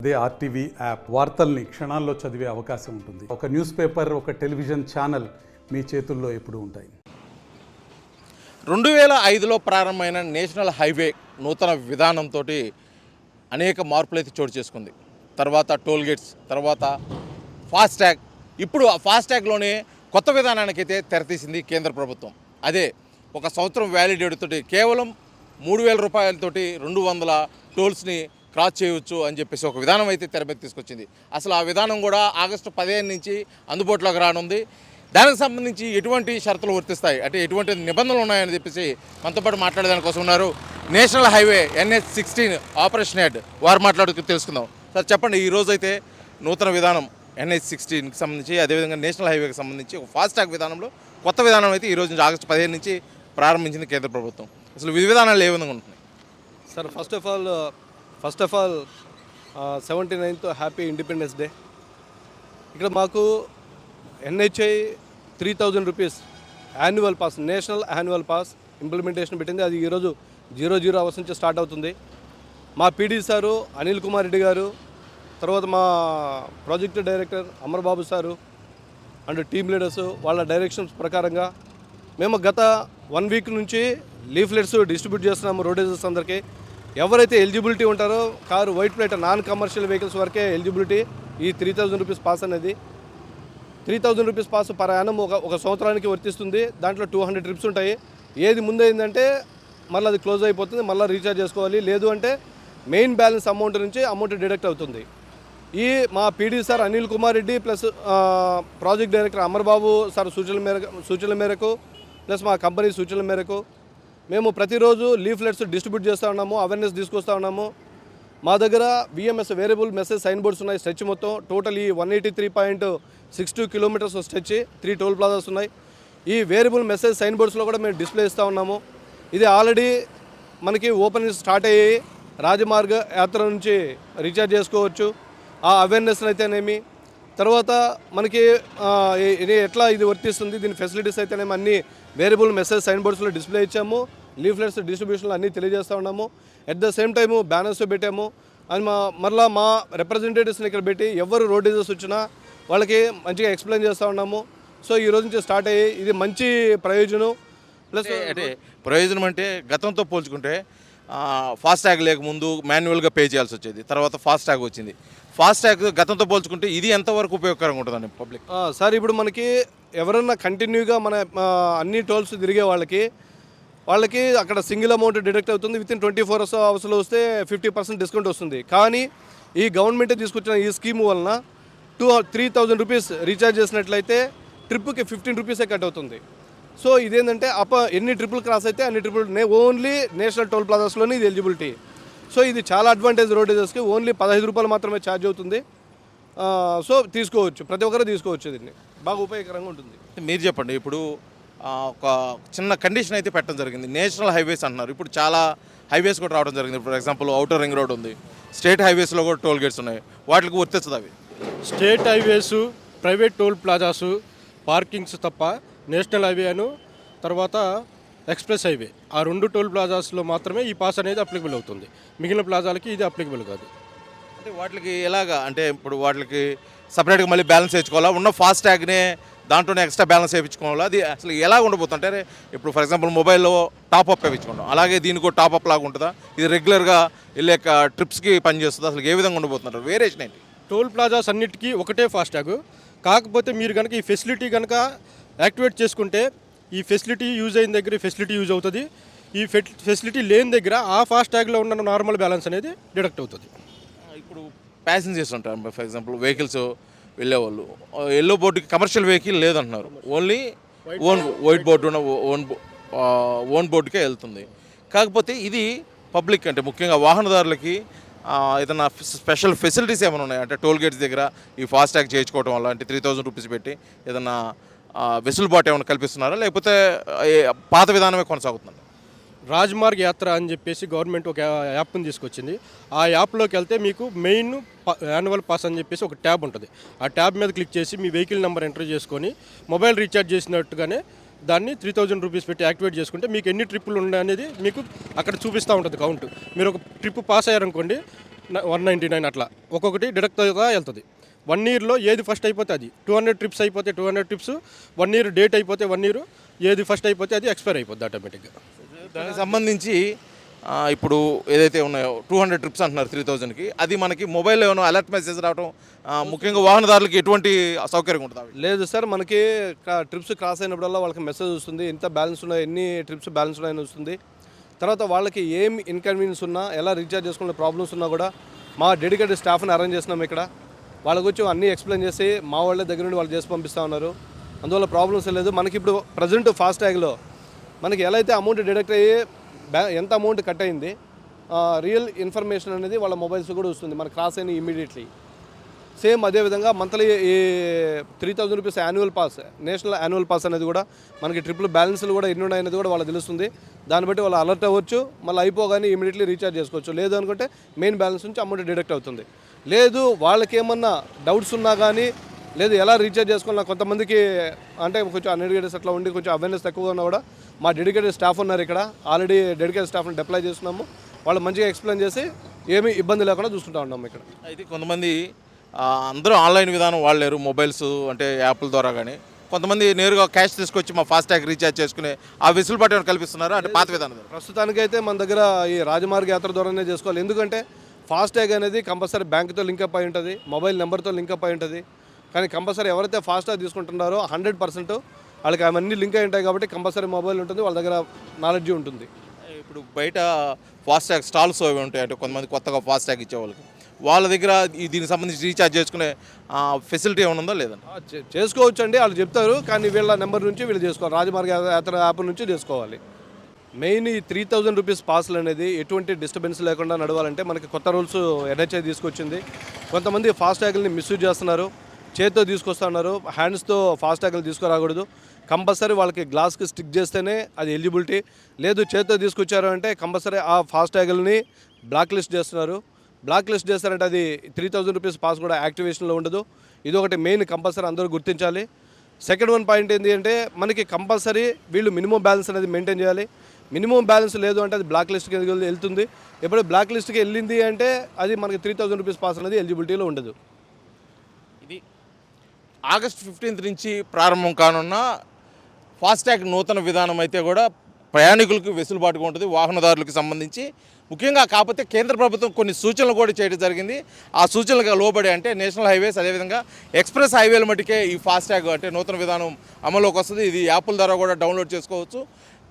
అదే RTV app వార్తల్ని క్షణాల్లో చదివే అవకాశం ఉంటుంది. ఒక న్యూస్ పేపర్, ఒక టెలివిజన్ ఛానల్ మీ చేతుల్లో ఎప్పుడూ ఉంటాయి. 2005లో ప్రారంభమైన నేషనల్ హైవే నూతన విధానంతో అనేక మార్పులు అయితే చోటు చేసుకుంది. తర్వాత టోల్ గేట్స్, తర్వాత ఫాస్ట్యాగ్. ఇప్పుడు ఆ ఫాస్ట్యాగ్లోనే కొత్త విధానానికైతే తెరతీసింది కేంద్ర ప్రభుత్వం. అదే ఒక సంవత్సరం వ్యాలిడేట్ తోటి కేవలం 3,000 రూపాయలతోటి 200 టోల్స్ని క్రాస్ చేయవచ్చు అని చెప్పేసి ఒక విధానం అయితే తెర మీద తీసుకొచ్చింది. అసలు ఆ విధానం కూడా ఆగస్టు 15 నుంచి అందుబాటులోకి రానుంది. దానికి సంబంధించి ఎటువంటి షరతులు వర్తిస్తాయి, అంటే ఎటువంటి నిబంధనలు ఉన్నాయని చెప్పేసి మనతో పాటు మాట్లాడేదాని కోసం ఉన్నారు national highway NH-16 operation head. వారు మాట్లాడుతూ తెలుసుకుందాం. సార్ చెప్పండి, ఈరోజు అయితే నూతన విధానం NH-16కి సంబంధించి, అదేవిధంగా నేషనల్ హైవేకి సంబంధించి ఒక ఫాస్ట్యాగ్ విధానంలో కొత్త విధానం అయితే ఈరోజు నుంచి ఆగస్టు 15 నుంచి ప్రారంభించింది కేంద్ర ప్రభుత్వం. అసలు విధి విధానాలు ఏ విధంగా ఉంటున్నాయి sir? First of all 79th happy independence day. ఇక్కడ మాకు NHI 3,000 rupees annual pass, national annual pass implementation పెట్టింది. అది ఈరోజు 00 అవర్స్ నుంచి స్టార్ట్ అవుతుంది. మా పీడీ సారు అనిల్ కుమార్ రెడ్డి గారు, తర్వాత మా project director Amarbabu sir and team leaders వాళ్ళ డైరెక్షన్స్ ప్రకారంగా మేము గత 1 వీక్ నుంచి లీఫ్లెట్స్ డిస్ట్రిబ్యూట్ చేస్తున్నాము రోడేజెస్ అందరికీ. ఎవరైతే ఎలిజిబిలిటీ ఉంటారో car, white plate, non commercial vehicles వరకే ఎలిజిబిలిటీ. ఈ 3,000 రూపీస్ పాస్ అనేది 3,000 రూపీస్ పాస్ పర్ యానం ఒక సంవత్సరానికి వర్తిస్తుంది. దాంట్లో 200 ట్రిప్స్ ఉంటాయి. ఏది ముందైందంటే మళ్ళీ అది క్లోజ్ అయిపోతుంది, మళ్ళీ రీఛార్జ్ చేసుకోవాలి. లేదు అంటే మెయిన్ బ్యాలెన్స్ అమౌంట్ నుంచి అమౌంట్ డిడక్ట్ అవుతుంది. ఈ మా PD sir Anil Kumar Reddy plus project director Amarbabu sir సూచనల మేరకు ప్లస్ మా కంపెనీ సూచనల మేరకు మేము ప్రతిరోజు లీఫ్లెట్స్ డిస్ట్రిబ్యూట్ చేస్తూ ఉన్నాము, అవేర్నెస్ తీసుకొస్తూ ఉన్నాము. మా దగ్గర VMS variable message sign boards ఉన్నాయి. స్ట్రెచ్ మొత్తం టోటల్ ఈ 183.62 కిలోమీటర్స్ స్ట్రెచ్, 3 టోల్ ప్లాజాస్ ఉన్నాయి. ఈ వేరియబుల్ మెసేజ్ సైన్ బోర్డ్స్లో కూడా మేము డిస్ప్లే ఇస్తూ ఉన్నాము. ఇది ఆల్రెడీ మనకి ఓపెనింగ్ స్టార్ట్ అయ్యి రాజమార్గ యాత్ర నుంచి రీఛార్జ్ చేసుకోవచ్చు. ఆ అవేర్నెస్ అయితేనేమి, తర్వాత మనకి ఎట్లా ఇది వర్తిస్తుంది, దీని ఫెసిలిటీస్ అయితేనేమి అన్ని వేరియబుల్ మెసేజ్ సైన్ బోర్డ్స్లో డిస్ప్లే ఇచ్చాము. లీఫ్లెట్స్ డిస్ట్రిబ్యూషన్లో అన్నీ తెలియజేస్తూ ఉన్నాము. At the same time banners పెట్టాము. అని మరలా మా రిప్రజెంటేటివ్స్ని ఇక్కడ పెట్టి ఎవరు రోడేజెస్ వచ్చినా వాళ్ళకి మంచిగా ఎక్స్ప్లెయిన్ చేస్తూ ఉన్నాము. సో ఈ రోజు నుంచి స్టార్ట్ అయ్యి ఇది మంచి ప్రయోజనం. ప్లస్ అంటే ప్రయోజనం అంటే గతంతో పోల్చుకుంటే ఫాస్ట్యాగ్ లేకముందు మాన్యువల్గా పే చేయాల్సి వచ్చేది, తర్వాత ఫాస్ట్యాగ్ వచ్చింది. ఫాస్ట్యాగ్ గతంతో పోల్చుకుంటే ఇది ఎంతవరకు ఉపయోగకరంగా ఉంటుందండి పబ్లిక్? సార్ ఇప్పుడు మనకి ఎవరన్నా కంటిన్యూగా మన అన్ని టోల్స్ తిరిగే వాళ్ళకి అక్కడ సింగిల్ అమౌంట్ డిడక్ట్ అవుతుంది. వితిన్ 24 అవర్స్లో వస్తే 50% డిస్కౌంట్ వస్తుంది. కానీ ఈ గవర్నమెంట్ తీసుకొచ్చిన ఈ స్కీమ్ వలన 3,000 రూపీస్ రీఛార్జ్ చేసినట్లయితే ట్రిప్కి 15 రూపీసే కట్ అవుతుంది. సో ఇదేంటంటే ఎన్ని ట్రిపుల్ క్రాస్ అయితే అన్ని ట్రిపుల్ ఓన్లీ నేషనల్ టోల్ ప్లాజాస్లోనే ఇది ఎలిజిబిలిటీ. సో ఇది చాలా అడ్వాంటేజ్ రోడేజెస్కి. ఓన్లీ 15 రూపాయలు మాత్రమే ఛార్జ్ అవుతుంది. సో తీసుకోవచ్చు, ప్రతి ఒక్కరు తీసుకోవచ్చు. దీన్ని బాగా ఉపయోగకరంగా ఉంటుంది. మీరు చెప్పండి, ఇప్పుడు ఒక చిన్న కండిషన్ అయితే పెట్టడం జరిగింది. నేషనల్ హైవేస్ అంటున్నారు, ఇప్పుడు చాలా హైవేస్ కూడా రావడం జరిగింది. For example outer ring road ఉంది, స్టేట్ హైవేస్లో కూడా టోల్ గేట్స్ ఉన్నాయి. వాటికి వర్తిస్తుంది అవి? State highways, private toll plazas, parkings తప్ప నేషనల్ హైవేను తర్వాత ఎక్స్ప్రెస్ హైవే, ఆ 2 టోల్ ప్లాజాస్లో మాత్రమే ఈ పాస్ అనేది అప్లికబుల్ అవుతుంది. మిగిలిన ప్లాజాలకి ఇది అప్లికబుల్ కాదు. అంటే వాటికి ఎలాగా, అంటే ఇప్పుడు వాటికి సపరేట్గా మళ్ళీ బ్యాలెన్స్ వేయించుకోవాలా, ఉన్న ఫాస్ట్యాగ్నే దాంట్లోనే ఎక్స్ట్రా బ్యాలెన్స్ వేయించుకోవాలా? అది అసలు ఎలా ఉండబోతుంది? అంటే ఇప్పుడు ఫర్ ఎగ్జాంపుల్ మొబైల్లో టాప్అప్ వేయించుకుంటాం, అలాగే దీనికి కూడా టాప్అప్ లాగా ఉంటుందా? ఇది రెగ్యులర్గా వెళ్ళే ట్రిప్స్కి పనిచేస్తుందా? అసలు ఏ విధంగా ఉండబోతున్నారు? వేరియేషన్ ఏంటి? టోల్ ప్లాజాస్ అన్నిటికీ ఒకటే ఫాస్ట్యాగ్. కాకపోతే మీరు కనుక ఈ ఫెసిలిటీ కనుక యాక్టివేట్ చేసుకుంటే ఈ ఫెసిలిటీ యూజ్ అయిన దగ్గర ఈ ఫెసిలిటీ యూజ్ అవుతుంది. ఈ ఫెసిలిటీ లేని దగ్గర ఆ ఫాస్ట్యాగ్లో ఉన్న నార్మల్ బ్యాలెన్స్ అనేది డిడక్ట్ అవుతుంది. ఇప్పుడు ప్యాసింజర్స్ ఉంటారు, ఫర్ ఎగ్జాంపుల్ వెహికల్స్ వెళ్ళేవాళ్ళు, ఎల్లో బోర్డుకి కమర్షియల్ వెహికల్ లేదంటున్నారు, ఓన్లీ వైట్ బోర్డు ఉన్న ఓన్ బోర్డుకే వెళ్తుంది. కాకపోతే ఇది పబ్లిక్ అంటే ముఖ్యంగా వాహనదారులకి ఏదైనా స్పెషల్ ఫెసిలిటీస్ ఏమైనా ఉన్నాయి అంటే టోల్ గేట్స్ దగ్గర ఈ ఫాస్ట్యాగ్ చేయించుకోవడం వల్ల, అంటే 3,000 రూపీస్ పెట్టి ఏదైనా వెసులుబాటు ఏమైనా కల్పిస్తున్నారా, లేకపోతే పాత విధానమే కొనసాగుతుంది? రాజమార్గ యాత్ర అని చెప్పేసి గవర్నమెంట్ ఒక యాప్ని తీసుకొచ్చింది. ఆ యాప్లోకి వెళ్తే మీకు మెయిన్ యాన్యువల్ పాస్ అని చెప్పేసి ఒక ట్యాబ్ ఉంటుంది. ఆ ట్యాబ్ మీద క్లిక్ చేసి మీ వెహికల్ నెంబర్ ఎంటర్ చేసుకొని మొబైల్ రీఛార్జ్ చేసినట్టుగానే దాన్ని 3,000 రూపీస్ పెట్టి యాక్టివేట్ చేసుకుంటే మీకు ఎన్ని ట్రిప్పులు ఉన్నాయి అనేది మీకు అక్కడ చూపిస్తూ ఉంటుంది కౌంట్. మీరు ఒక ట్రిప్ పాస్ అయ్యారనుకోండి, 199 అట్లా ఒక్కొక్కటి డిడక్ట్ అవుతా వెళ్తుంది. 1 ఇయర్లో ఏది ఫస్ట్ అయిపోతే అది 200 ట్రిప్స్ అయిపోతే 200 ట్రిప్స్, 1 ఇయర్ డేట్ అయిపోతే 1 ఇయర్, ఏది ఫస్ట్ అయిపోతే అది ఎక్స్పైర్ అయిపోద్ది ఆటోమేటిక్గా. దానికి సంబంధించి ఇప్పుడు ఏదైతే ఉన్నాయో 200 ట్రిప్స్ అంటున్నారు 3000కి, అది మనకి మొబైల్లో ఏమైనా అలర్ట్ మెసేజ్ రావడం ముఖ్యంగా వాహనదారులకి ఎటువంటి సౌకర్యం ఉంటుంది? లేదు సార్, మనకి ట్రిప్స్ క్రాస్ అయినప్పుడల్లా వాళ్ళకి మెసేజ్ వస్తుంది, ఎంత బ్యాలెన్స్ ఉన్నాయో, ఎన్ని ట్రిప్స్ బ్యాలెన్స్ ఉన్నాయని వస్తుంది. తర్వాత వాళ్ళకి ఏం ఇన్కన్వీనియన్స్ ఉన్నా, ఎలా రీఛార్జ్ చేసుకునే ప్రాబ్లమ్స్ ఉన్నా కూడా మా డెడికేటెడ్ స్టాఫ్ని అరేంజ్ చేసినాం ఇక్కడ. వాళ్ళకి వచ్చి అన్నీ ఎక్స్ప్లెయిన్ చేసి మా వాళ్ళ దగ్గర నుండి వాళ్ళు చేసి పంపిస్తూ ఉన్నారు. అందువల్ల ప్రాబ్లమ్స్ లేదు. మనకి ఇప్పుడు ప్రజెంట్ ఫాస్టాగ్లో మనకి ఎలా అయితే అమౌంట్ డిడక్ట్ అయ్యి ఎంత అమౌంట్ కట్ అయింది, రియల్ ఇన్ఫర్మేషన్ అనేది వాళ్ళ మొబైల్స్ కూడా వస్తుంది మనకు క్రాస్ అయిన ఇమీడియట్లీ. సేమ్ అదేవిధంగా మంత్లీ ఈ 3000 rupees annual pass, national annual pass అనేది కూడా మనకి ట్రిపుల్ బ్యాలెన్స్లు కూడా ఎన్ని ఉన్నాయనేది కూడా వాళ్ళకి తెలుస్తుంది. దాన్ని బట్టి వాళ్ళు అలర్ట్ అవ్వచ్చు, మళ్ళీ అయిపోగానే ఇమీడియట్లీ రీఛార్జ్ చేసుకోవచ్చు. లేదు అనుకుంటే మెయిన్ బ్యాలెన్స్ నుంచి అమౌంట్ డిడక్ట్ అవుతుంది. లేదు వాళ్ళకి ఏమన్నా డౌట్స్ ఉన్నా కానీ, లేదు ఎలా రీఛార్జ్ చేసుకున్నా, కొంతమందికి అంటే కొంచెం అన్ఎడ్యుకేటెడ్స్ అట్లా ఉండి కొంచెం అవేర్నెస్ తక్కువగా ఉన్నా కూడా మా డెడికేటెడ్ స్టాఫ్ ఉన్నారు ఇక్కడ. ఆల్రెడీ డెడికేటెడ్ స్టాఫ్ని డిప్లాయ్ చేస్తున్నాము. వాళ్ళు మంచిగా ఎక్స్ప్లెయిన్ చేసి ఏమీ ఇబ్బంది లేకుండా చూసుకుంటా ఉన్నాము ఇక్కడ. అయితే కొంతమంది అందరూ ఆన్లైన్ విధానం వాడలేరు, మొబైల్స్ అంటే యాప్ల ద్వారా కానీ. కొంతమంది నేరుగా క్యాష్ తీసుకొచ్చి మా ఫాస్టాగ్ రీఛార్జ్ చేసుకునే ఆ వెసులుబాటు ఏమైనా కల్పిస్తున్నారు అంటే పాత విధానం? ప్రస్తుతానికైతే మన దగ్గర ఈ రాజమార్గ యాత్ర ద్వారానే చేసుకోవాలి. ఎందుకంటే ఫాస్టాగ్ అనేది కంపల్సరీ బ్యాంకుతో లింకప్ అయి ఉంటుంది, మొబైల్ నెంబర్తో లింకప్ అయి ఉంటుంది. కానీ కంపల్సరీ ఎవరైతే ఫాస్టాగ్ తీసుకుంటున్నారో 100% వాళ్ళకి అవన్నీ లింక్ అయి ఉంటాయి కాబట్టి కంపల్సరీ మొబైల్ ఉంటుంది, వాళ్ళ దగ్గర నాలెడ్జ్ ఉంటుంది. ఇప్పుడు బయట ఫాస్టాగ్ స్టాల్స్ అవి ఉంటాయి, అంటే కొంతమంది కొత్తగా ఫాస్టాగ్ ఇచ్చేవాళ్ళకి వాళ్ళ దగ్గర దీనికి సంబంధించి రీఛార్జ్ చేసుకునే ఫెసిలిటీ ఏమైనా ఉందో లేదండి? చేసుకోవచ్చు అండి, వాళ్ళు చెప్తారు. కానీ వీళ్ళ నెంబర్ నుంచి వీళ్ళు చేసుకోవాలి, రాజమార్గ యాత్ర యాప్ నుంచి చేసుకోవాలి. మెయిన్ ఈ 3000 రూపీస్ పాస్లు అనేది ఎటువంటి డిస్టర్బెన్స్ లేకుండా నడవాలంటే మనకి కొత్త రూల్స్ ఎన్హెచ్ఐ తీసుకొచ్చింది. కొంతమంది ఫాస్టాగ్ని మిస్యూజ్ చేస్తున్నారు, చేతితో తీసుకొస్తున్నారు, హ్యాండ్స్తో ఫాస్టాగ్లు తీసుకురాకూడదు. కంపల్సరీ వాళ్ళకి గ్లాస్కి స్టిక్ చేస్తేనే అది ఎలిజిబిలిటీ. లేదు చేతితో తీసుకొచ్చారు అంటే కంపల్సరీ ఆ ఫాస్టాగ్ని బ్లాక్ లిస్ట్ చేస్తున్నారు. బ్లాక్ లిస్ట్ చేస్తారంటే అది 3000 రూపీస్ పాస్ కూడా యాక్టివేషన్లో ఉండదు. ఇది ఒకటి మెయిన్ కంపల్సరీ అందరూ గుర్తించాలి. సెకండ్ వన్ పాయింట్ ఏంటి అంటే మనకి కంపల్సరీ వీళ్ళు మినిమం బ్యాలెన్స్ అనేది మెయింటైన్ చేయాలి. మినిమం బ్యాలెన్స్ లేదు అంటే అది బ్లాక్ లిస్ట్కి వెళ్తుంది. ఎప్పుడు బ్లాక్ లిస్ట్కి వెళ్ళింది అంటే అది మనకి 3000 రూపీస్ పాస్ అనేది ఎలిజిబిలిటీలో ఉండదు. ఇది ఆగస్టు 15 నుంచి ప్రారంభం కానున్న ఫాస్టాగ్ నూతన విధానం అయితే కూడా ప్రయాణికులకు వెసులుబాటుగా ఉంటుంది, వాహనదారులకు సంబంధించి ముఖ్యంగా. కాకపోతే కేంద్ర ప్రభుత్వం కొన్ని సూచనలు కూడా చేయడం జరిగింది. ఆ సూచనలకు లోబడి అంటే నేషనల్ హైవేస్ అదేవిధంగా ఎక్స్ప్రెస్ హైవేల మటుకే ఈ ఫాస్టాగ్ అంటే నూతన విధానం అమలులోకి వస్తుంది. ఇది యాప్ల ద్వారా కూడా డౌన్లోడ్ చేసుకోవచ్చు.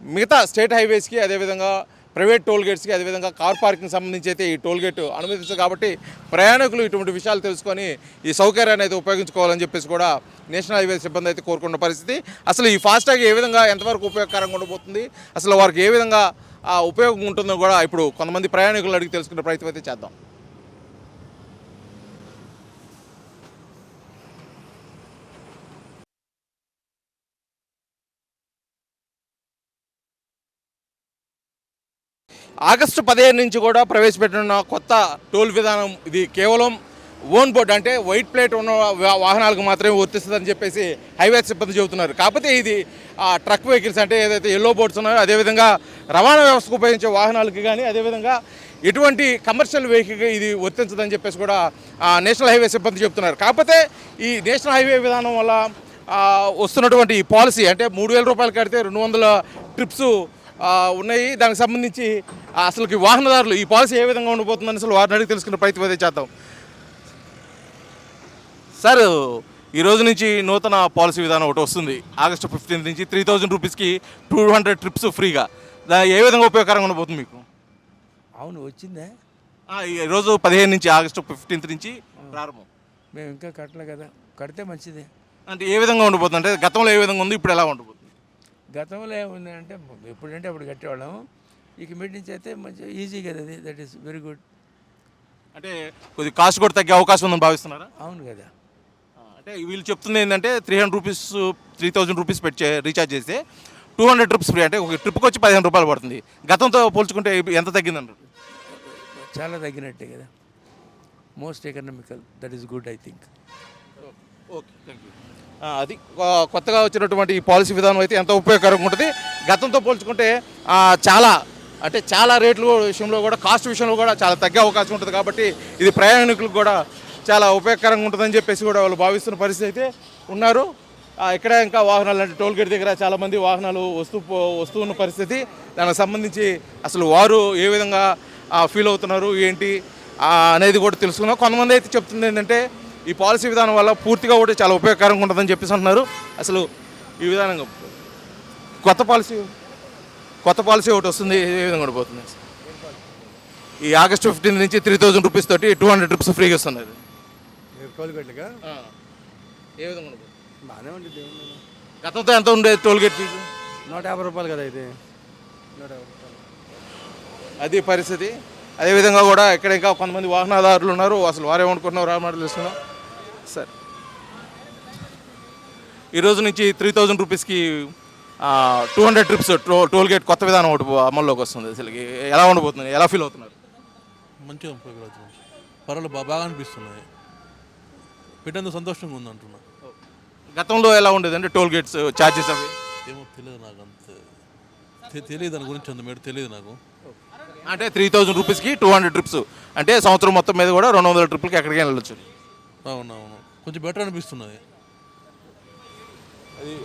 మిగతా స్టేట్ హైవేస్కి అదేవిధంగా ప్రైవేట్ టోల్ గేట్స్కి అదేవిధంగా కార్ పార్కింగ్ సంబంధించి అయితే ఈ టోల్ గేట్ అనుమతిస్తుంది. కాబట్టి ప్రయాణికులు ఇటువంటి విషయాలు తెలుసుకొని ఈ సౌకర్యాన్ని అయితే ఉపయోగించుకోవాలని చెప్పేసి కూడా నేషనల్ హైవే సిబ్బంది అయితే కోరుకున్న పరిస్థితి. అసలు ఈ ఫాస్టాగ్ ఏ విధంగా ఎంతవరకు ఉపయోగకరంగా ఉండబోతుంది, అసలు వారికి ఏ విధంగా ఉపయోగం ఉంటుందో కూడా ఇప్పుడు కొంతమంది ప్రయాణికులు అడిగి తెలుసుకునే ప్రయత్నం అయితే చేద్దాం. ఆగస్టు 15 నుంచి కూడా ప్రవేశపెట్టిన కొత్త టోల్ విధానం ఇది కేవలం ఓన్ బోర్డ్ అంటే వైట్ ప్లేట్ ఉన్న వాహనాలకు మాత్రమే వర్తిస్తుందని చెప్పేసి హైవే సిబ్బంది చెబుతున్నారు. కాకపోతే ఇది ట్రక్ వెహికల్స్ అంటే ఏదైతే ఎల్లో బోర్డ్స్ ఉన్నాయో అదేవిధంగా రవాణా వ్యవస్థకు ఉపయోగించే వాహనాలకి కానీ అదేవిధంగా ఎటువంటి కమర్షియల్ వెహికల్కి ఇది వర్తించదని చెప్పేసి కూడా నేషనల్ హైవే సిబ్బంది చెబుతున్నారు. కాకపోతే ఈ నేషనల్ హైవే విధానం వల్ల వస్తున్నటువంటి ఈ పాలసీ అంటే 3000 రూపాయలు కడితే 200 ట్రిప్స్ ఉన్నాయి. దానికి సంబంధించి అసలుకి వాహనదారులు ఈ పాలసీ ఏ విధంగా ఉండబోతుందని అసలు వారిని అడిగి తెలుసుకునే ప్రయత్నం అయితే చేద్దాం. సార్, ఈ రోజు నుంచి నూతన పాలసీ విధానం ఒకటి వస్తుంది. ఆగస్టు 15 నుంచి 3000 రూపీస్కి 200 ట్రిప్స్ ఫ్రీగా. ఏ విధంగా ఉపయోగకరంగా ఉండబోతుంది మీకు? అవును, వచ్చిందే. ఈరోజు 15 నుంచి ఆగస్టు 15 నుంచి ప్రారంభం. మేము ఇంకా కట్టలే కదా, కడితే మంచిదే. అంటే ఏ విధంగా ఉండబోతుంది, అంటే గతంలో ఏ విధంగా ఉంది, ఇప్పుడు ఎలా ఉండబోతుంది? గతంలో ఏముంది అంటే ఎప్పుడంటే అప్పుడు కట్టేవాళ్ళం. ఇక మీటి నుంచి అయితే మంచి ఈజీ కదా, అది దట్ ఈస్ వెరీ గుడ్. అంటే కొద్ది కాస్ట్ కూడా తగ్గే అవకాశం ఉందని భావిస్తున్నారా? అవును కదా. అంటే వీళ్ళు చెప్తుంది ఏంటంటే 3000 రూపీస్ పెట్టి రీఛార్జ్ చేస్తే 200 ట్రిప్స్ ఫ్రీ. అంటే ఒక ట్రిప్కి వచ్చి 15 రూపాయలు పడుతుంది. గతంతో పోల్చుకుంటే ఎంత తగ్గిందంటారు? చాలా తగ్గినట్టే కదా. Most economical, that is good I think. Okay, thank you. అది కొత్తగా వచ్చినటువంటి ఈ పాలసీ విధానం అయితే ఎంతో ఉపయోగకరంగా ఉంటుంది. గతంతో పోల్చుకుంటే చాలా అంటే చాలా రేట్లు విషయంలో కూడా కాస్ట్ విషయంలో కూడా చాలా తగ్గే అవకాశం ఉంటుంది కాబట్టి ఇది ప్రయాణికులకు కూడా చాలా ఉపయోగకరంగా ఉంటుందని చెప్పేసి కూడా వాళ్ళు భావిస్తున్న పరిస్థితి అయితే ఉన్నారు. ఇక్కడ ఇంకా వాహనాలు అంటే టోల్ గేట్ దగ్గర చాలామంది వాహనాలు వస్తూ ఉన్న పరిస్థితి. దానికి సంబంధించి అసలు వారు ఏ విధంగా ఫీల్ అవుతున్నారు ఏంటి అనేది కూడా తెలుసుకున్నాం. కొంతమంది అయితే చెప్తుంది ఏంటంటే ఈ పాలసీ విధానం వల్ల పూర్తిగా కూడా చాలా ఉపయోగకరంగా ఉంటుందని చెప్పేసి అంటున్నారు. అసలు ఈ విధానంగా కొత్త పాలసీ ఒకటి వస్తుంది, ఏ విధంగా ఉండిపోతుంది? ఈ ఆగస్టు 15 నుంచి 3000 రూపీస్ తోటి 200 ట్రిప్స్ ఫ్రీగా వస్తున్నారు. టోల్గేట్లుగా ఏ విధంగా ఉండదు? బాగానే ఉంటుంది. గతంతో ఎంత ఉండేది టోల్ గేట్ ఫీజు? 150 రూపాయలు కదా ఇది, 150 రూపాయలు. అది పరిస్థితి. అదేవిధంగా కూడా ఇక్కడ ఇంకా కొంతమంది వాహనదారులు ఉన్నారు. అసలు వారేమనుకుంటున్నారు ఆ మాట తెలుసుకున్నాం. సరే, ఈరోజు నుంచి 3000 రూపీస్కి 200 ట్రిప్స్ టోల్ గేట్ కొత్త విధానం ఒకటి అమల్లోకి వస్తుంది. అసలు ఎలా ఉండబోతుంది, ఎలా ఫీల్ అవుతున్నారు? మంచిగా ఉపయోగపడుతుంది, పర్వాలేదు, బాగా అనిపిస్తున్నాయి, పెట్టేందుకు సంతోషంగా ఉంది అంటున్నా. గతంలో ఎలా ఉండేది అంటే టోల్ గేట్స్ ఛార్జెస్ అవి? ఏమో తెలియదు నాకు, అంత తెలియదు దాని గురించి, అంత మేడ తెలియదు నాకు. అంటే 3000 రూపీస్కి 200 ట్రిప్స్ అంటే సంవత్సరం మొత్తం మీద కూడా 200 ట్రిప్లకి ఎక్కడికి వెళ్ళొచ్చు. అవునవును, కొంచెం బెటర్ అనిపిస్తున్నది.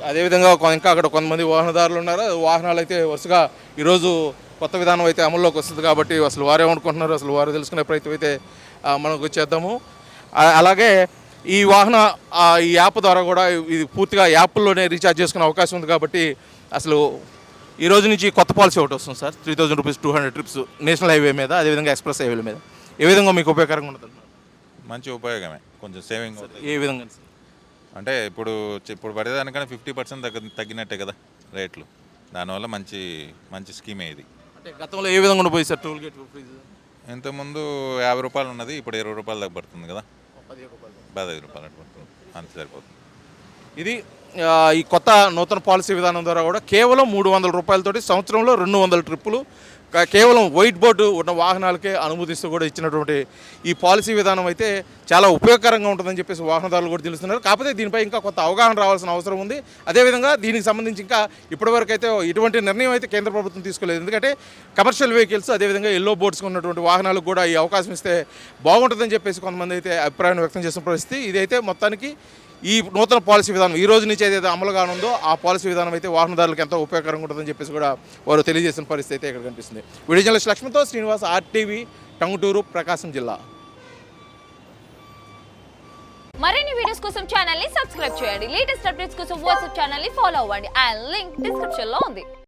అదేవిధంగా ఇంకా అక్కడ కొంతమంది వాహనదారులు ఉన్నారు. వాహనాలు అయితే వరుసగా ఈరోజు కొత్త విధానం అయితే అమల్లోకి వస్తుంది కాబట్టి అసలు వారేమనుకుంటున్నారు, అసలు వారు తెలుసుకునే ప్రయత్నం అయితే మనకు చేద్దాము. అలాగే ఈ ఈ యాప్ ద్వారా కూడా ఇది పూర్తిగా యాప్లోనే రీఛార్జ్ చేసుకునే అవకాశం ఉంది కాబట్టి అసలు ఈ రోజు నుంచి కొత్త పాలసీ ఒకటి వస్తుంది sir. 3000 rupees 200 trips national highway మీద, అదేవిధంగా ఎక్స్ప్రెస్ హైవేల మీద. ఏ విధంగా మీకు ఉపయోగకరంగా ఉంటుంది? మంచి ఉపయోగమే, కొంచెం సేవింగ్ అవుతుంది. ఏ విధంగా అంటే ఇప్పుడు పడేదానికన్నా 50% తగ్గినట్టే కదా రేట్లు. దానివల్ల మంచి స్కీమే ఇది. అంటే గతంలో ఏ విధంగా ఉండిపోయి సార్ టోల్ గేట్ ఫీజు? ఇంతకుముందు 50 రూపాయలు ఉన్నది, ఇప్పుడు 20 రూపాయలు దాకా పడుతుంది కదా, 15 రూపాయలు అటు పడుతుంది, అంత సరిపోతుంది. ఇది ఈ కొత్త నూతన పాలసీ విధానం ద్వారా కూడా కేవలం 300 రూపాయలతోటి సంవత్సరంలో 200 ట్రిప్పులు కేవలం వైట్ బోర్డు ఉన్న వాహనాలకే అనుమతిస్తూ కూడా ఇచ్చినటువంటి ఈ పాలసీ విధానం అయితే చాలా ఉపయోగకరంగా ఉంటుందని చెప్పేసి వాహనదారులు కూడా తెలుస్తున్నారు. కాకపోతే దీనిపై ఇంకా కొత్త అవగాహన రావాల్సిన అవసరం ఉంది. అదేవిధంగా దీనికి సంబంధించి ఇంకా ఇప్పటివరకు అయితే ఇటువంటి నిర్ణయం అయితే కేంద్ర ప్రభుత్వం తీసుకోలేదు. ఎందుకంటే కమర్షియల్ వెహికల్స్ అదేవిధంగా ఎల్లో బోర్డ్స్ ఉన్నటువంటి వాహనాలకు కూడా ఈ అవకాశం ఇస్తే బాగుంటుందని చెప్పేసి కొంతమంది అయితే అభిప్రాయం వ్యక్తం చేసిన పరిస్థితి. ఇదైతే మొత్తానికి ఈ నూతన పాలసీ విధానం ఈ రోజు నుంచి ఏదైతే అమలు కానుందో ఆ పాలసీ విధానం అయితే వాహనదారులకు ఎంతో ఉపయోగకరంగా ఉంటుందని చెప్పేసి కూడా వారు తెలియజేసిన పరిస్థితి అయితే ఇక్కడ కనిపిస్తుంది. వీడియో జర్నలిస్ట్ లక్ష్మణ్తో శ్రీనివాస్, RTV, టంగుటూరు, ప్రకాశం జిల్లా. మరిన్ని వీడియోస్ కోసం ఛానల్ ని సబ్స్క్రైబ్ చేయండి. లేటెస్ట్ అప్డేట్స్ కోసం వాట్సాప్ ఛానల్ ని ఫాలో అవ్వండి. అండ్ లింక్ డిస్క్రిప్షన్ లో ఉంది.